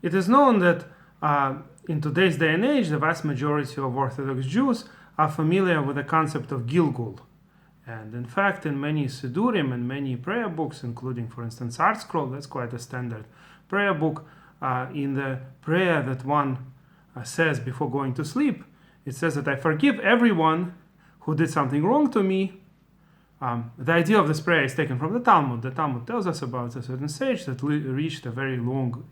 It is known that in today's day and age, the vast majority of Orthodox Jews are familiar with the concept of Gilgul. And in fact, in many Sidurim and many prayer books, including, for instance, Art Scroll, that's quite a standard prayer book, in the prayer that one says before going to sleep, it says that I forgive everyone who did something wrong to me. The idea of this prayer is taken from the Talmud. The Talmud tells us about a certain sage that lived a very long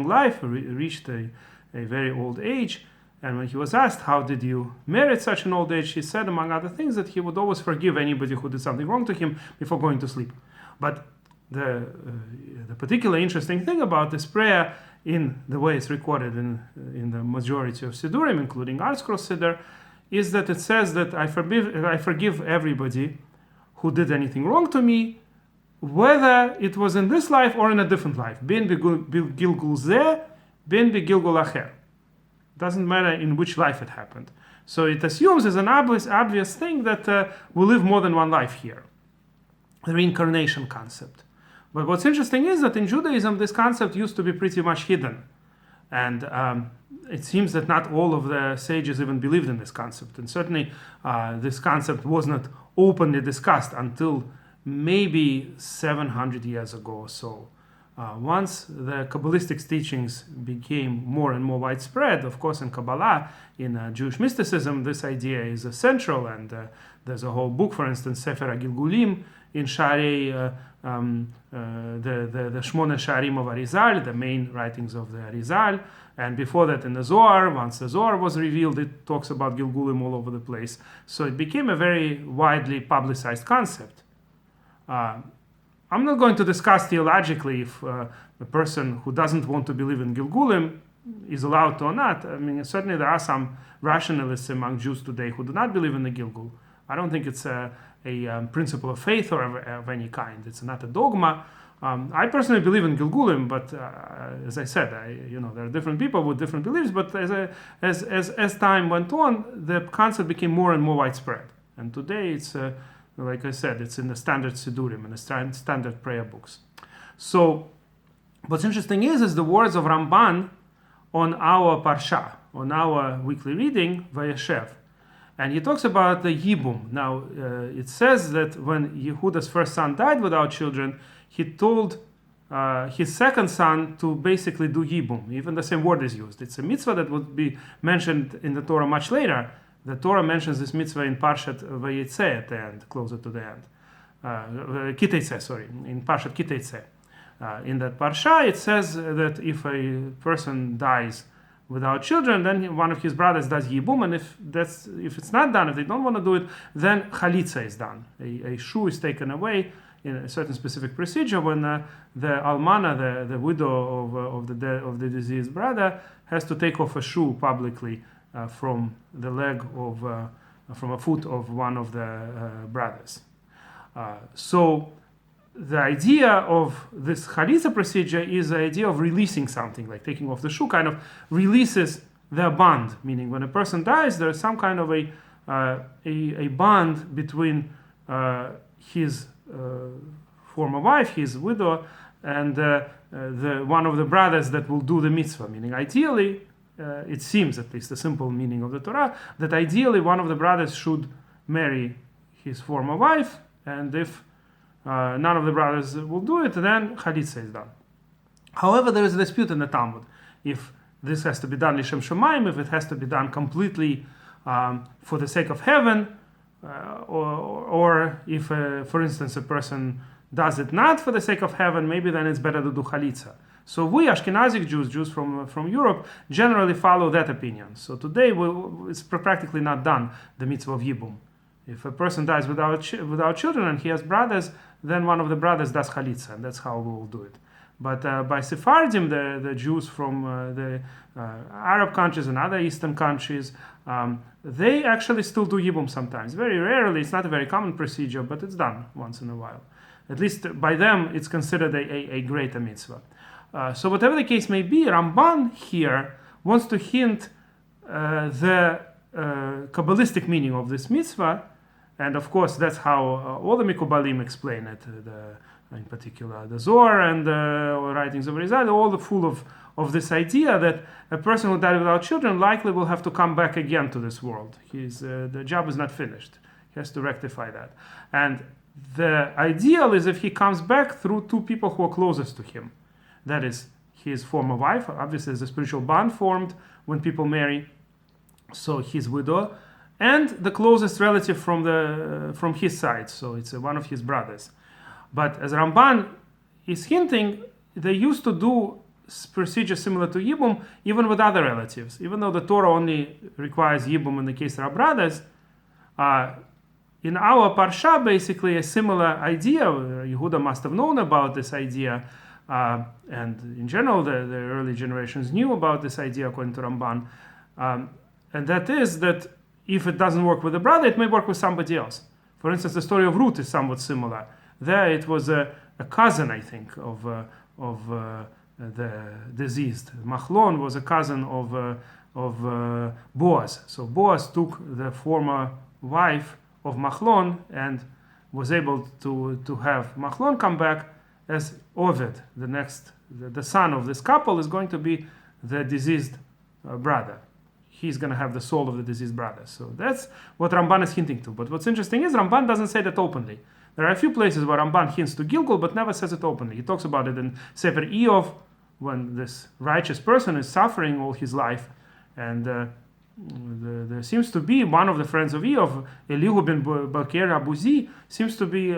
life, reached a very old age. And when he was asked, how did you merit such an old age, he said, among other things, that he would always forgive anybody who did something wrong to him before going to sleep. But the particularly interesting thing about this prayer, in the way it's recorded in the majority of Sidurim, including Art Scroll Siddur, is that it says that I forgive everybody who did anything wrong to me, whether it was in this life or in a different life. Ben b'gilgul zeh, ben b'gilgul acher. Doesn't matter in which life it happened. So it assumes as an obvious thing that we live more than one life here. The reincarnation concept. But what's interesting is that in Judaism, this concept used to be pretty much hidden. And it seems that not all of the sages even believed in this concept. And certainly this concept was not openly discussed until maybe 700 years ago or so. Once the Kabbalistic teachings became more and more widespread, of course in Kabbalah, in Jewish mysticism, this idea is central, and there's a whole book, for instance, Sefer HaGilgulim, in Sharei, the Shmone Sharim of Arizal, the main writings of the Arizal, and before that in the Zohar. Once the Zohar was revealed, it talks about Gilgulim all over the place. So it became a very widely publicized concept. I'm not going to discuss theologically if a person who doesn't want to believe in Gilgulim is allowed to or not. I mean, certainly there are some rationalists among Jews today who do not believe in the Gilgul. I don't think it's a principle of faith or of any kind. It's not a dogma. I personally believe in Gilgulim, but as I said, there are different people with different beliefs. But as time went on, the concept became more and more widespread. And today it's like I said, it's in the standard Sidurim, in the standard prayer books. So what's interesting is the words of Ramban on our Parsha, on our weekly reading, Vayeshev. And he talks about the Yibum. Now, it says that when Yehuda's first son died without children, he told his second son to basically do Yibum. Even the same word is used. It's a mitzvah that would be mentioned in the Torah much later. The Torah mentions this mitzvah in Parshat Vayeshev at the end, closer to the end. In Parshat Kiteitzeh. In that Parsha, it says that if a person dies without children, then one of his brothers does Yibum, and if it's not done, if they don't want to do it, then Chalitza is done. A shoe is taken away in a certain specific procedure when the almana, the widow of the deceased brother, has to take off a shoe publicly from the leg from a foot of one of the brothers. So the idea of this chalitza procedure is the idea of releasing something, like taking off the shoe kind of releases the bond, meaning when a person dies, there is some kind of a bond between his former wife, his widow, and the one of the brothers that will do the mitzvah, meaning ideally, it seems, at least the simple meaning of the Torah, that ideally one of the brothers should marry his former wife, and if none of the brothers will do it, then chalitza is done. However, there is a dispute in the Talmud. If this has to be done lishem shamayim, if it has to be done completely for the sake of heaven, or if, for instance, a person does it not for the sake of heaven, maybe then it's better to do chalitza. So we, Ashkenazic Jews from Europe, generally follow that opinion. So today it's practically not done, the mitzvah of Yibum. If a person dies without children and he has brothers, then one of the brothers does chalitza, and that's how we will do it. But by Sephardim, the Jews from the Arab countries and other Eastern countries, they actually still do Yibum sometimes. Very rarely, it's not a very common procedure, but it's done once in a while. At least by them, it's considered a greater mitzvah. So whatever the case may be, Ramban here wants to hint the Kabbalistic meaning of this mitzvah, and of course that's how all the Mikubalim explain it. in particular the Zohar and writings of Rizal, all full of this idea that a person who died without children likely will have to come back again to this world. The job is not finished. He has to rectify that. And the ideal is if he comes back through two people who are closest to him. That is his former wife. Obviously, there's a spiritual bond formed when people marry. So his widow, and the closest relative from his side. So it's one of his brothers. But as Ramban is hinting, they used to do procedure similar to Yibum even with other relatives. Even though the Torah only requires Yibum in the case there are brothers, in our Parsha, basically a similar idea. Yehuda must have known about this idea, and in general the early generations knew about this idea according to Ramban, and that is that if it doesn't work with a brother, it may work with somebody else. For instance, the story of Ruth is somewhat similar. There it was a cousin, I think, of the deceased. Machlon was a cousin of Boaz. So Boaz took the former wife of Machlon and was able to have Machlon come back as Oved. The son of this couple is going to be the deceased brother. He's going to have the soul of the deceased brother. So that's what Ramban is hinting to. But what's interesting is Ramban doesn't say that openly. There are a few places where Ramban hints to Gilgul, but never says it openly. He talks about it in Sefer Eov, when this righteous person is suffering all his life, and there seems to be one of the friends of Eov, Elihu ben Bakir Abuzi, seems to be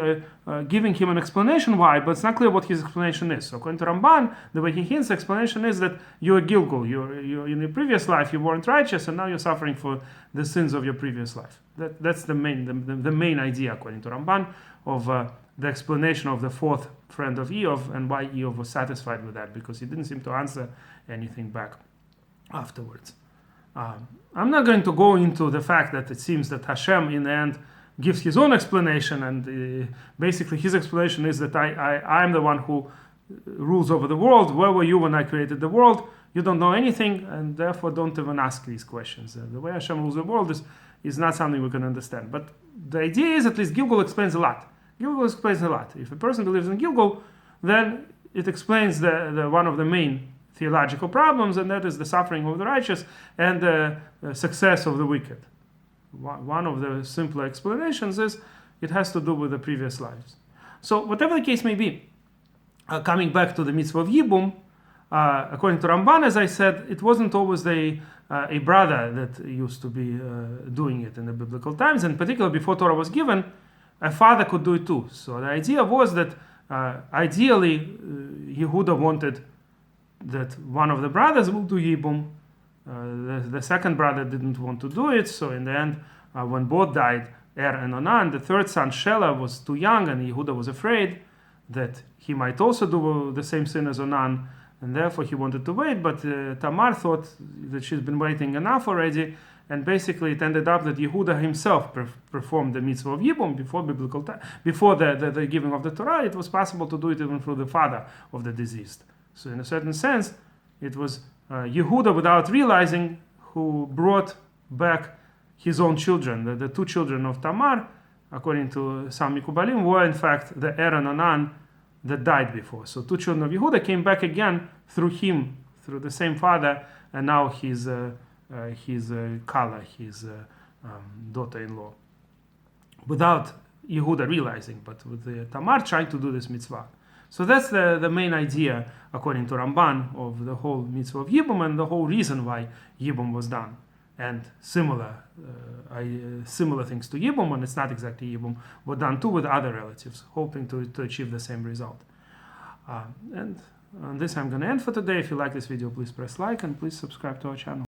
giving him an explanation why, but it's not clear what his explanation is. So according to Ramban, the way he hints, the explanation is that you're Gilgul. You're in your previous life you weren't righteous, and now you're suffering for the sins of your previous life. That's the main idea according to Ramban of the explanation of the fourth friend of Eov and why Eov was satisfied with that, because he didn't seem to answer anything back afterwards. I'm not going to go into the fact that it seems that Hashem in the end gives his own explanation, and basically his explanation is that I'm the one who rules over the world. Where were you when I created the world? You don't know anything, and therefore don't even ask these questions. The way Hashem rules the world is not something we can understand. But the idea is, at least Gilgul explains a lot. Gilgul explains a lot. If a person believes in Gilgul, then it explains the one of the main theological problems, and that is the suffering of the righteous and the success of the wicked. One of the simpler explanations is it has to do with the previous lives. So whatever the case may be, coming back to the mitzvah of Yibum, according to Ramban, as I said, it wasn't always a brother that used to be doing it in the biblical times, and particularly before Torah was given, a father could do it too. So the idea was that ideally Yehuda wanted that one of the brothers will do Yibum. The second brother didn't want to do it, so in the end, when both died, Er and Onan, the third son, Shelah, was too young, and Yehuda was afraid that he might also do the same sin as Onan, and therefore he wanted to wait, but Tamar thought that she's been waiting enough already, and basically it ended up that Yehuda himself performed the mitzvah of Yibum before the giving of the Torah. It was possible to do it even through the father of the deceased. So in a certain sense, it was Yehuda, without realizing, who brought back his own children. The two children of Tamar, according to some Mikubalim, were in fact the Er and Onan that died before. So two children of Yehuda came back again through him, through the same father, and now his Kala, his daughter-in-law, without Yehuda realizing, but with Tamar trying to do this mitzvah. So that's the main idea, according to Ramban, of the whole mitzvah of Yibum and the whole reason why Yibum was done. And similar things to Yibum, and it's not exactly Yibum, were done too with other relatives, hoping to achieve the same result. And on this I'm going to end for today. If you like this video, please press like and please subscribe to our channel.